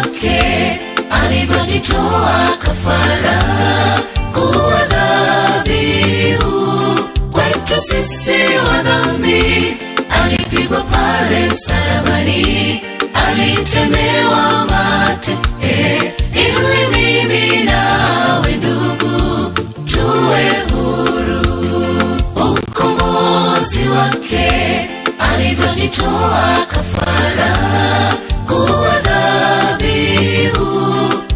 wake alivyojitoa kafara kuwa dhabihu kwetu sisi wa dhambi. Alipigwa pale msalabani, alitemewa mate, ili mimi nawe ndugu tuwe huru. Ukombozi wake alivyojitoa kafara kuwa dhabihu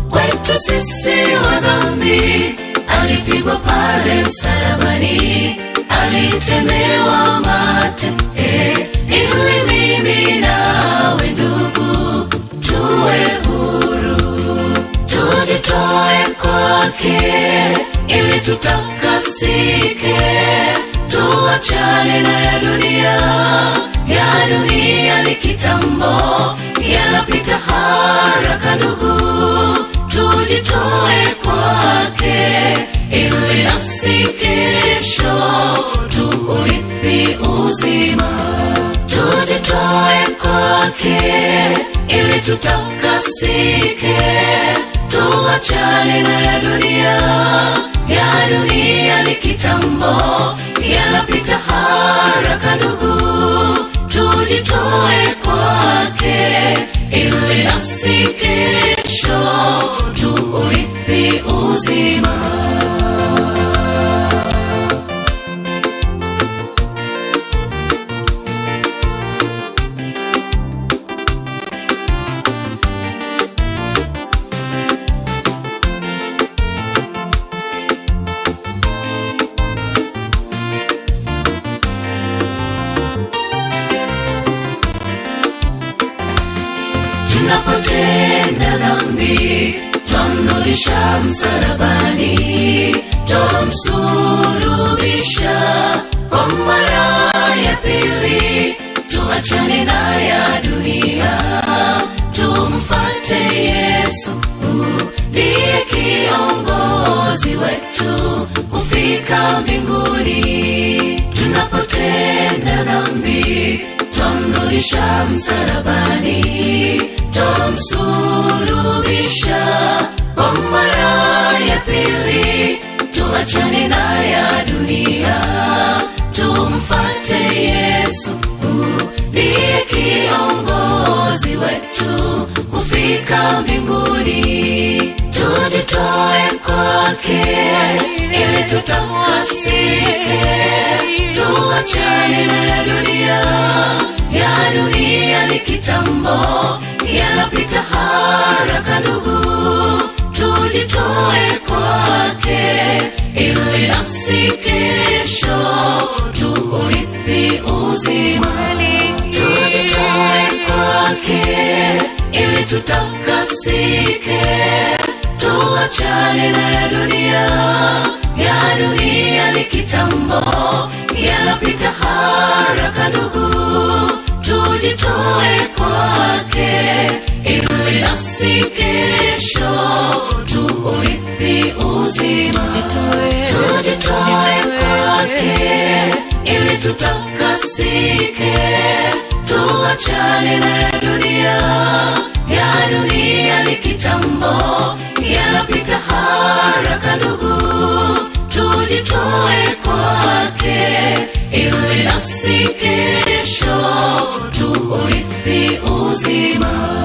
kwetu sisi wa dhambi. Alipigwa pale msalabani, alitemewa mate, ili mimi nawe ndugu tuwe huru. Tujitoe kwake ili tutakasike, tuachane na ya dunia. Ya dunia ni kitambo, yanapita haraka ndugu. Tujitoe kwake ili nasi kesho tuurithi uzima. Tujitoe kwake ili tutakasike, tuachane na ya dunia. Ya dunia ni kitambo, yanapita haraka ndugu. Tujitoe kwake ili nasi kesho tuurithi uzima. Tunapotenda dhambi, twamrudisha msalabani, twamsulubisha kwa mara ya pili. Tuachane na ya dunia, tumfuate Yesu, ndiye kiongozi wetu kufika mbinguni. Tunapotenda dhambi, twamrudisha msalabani, twamsulubisha kwa mara ya pili. Tuachane na ya dunia, tumfuate Yesu, ndiye kiongozi wetu kufika mbinguni. Tujitoe kwake ili tutakasike, tuachane na ya dunia. Ya dunia ni kitambo, yanapita haraka ndugu. Tujitoe kwake ili nasi kesho tuurithi uzima. Tujitoe kwake ili tutakasike, tuachane na ya dunia. Ya dunia ni kitambo, yanapita haraka ndugu. Tujitoe kwake ili nasi kesho tuurithi uzima. Tujitoe kwake ili tutakasike, tuachane na ya dunia. Ya dunia ni kitambo, yanapita haraka ndugu. Tujitoe kwake ili nasi kesho tuurithi uzima.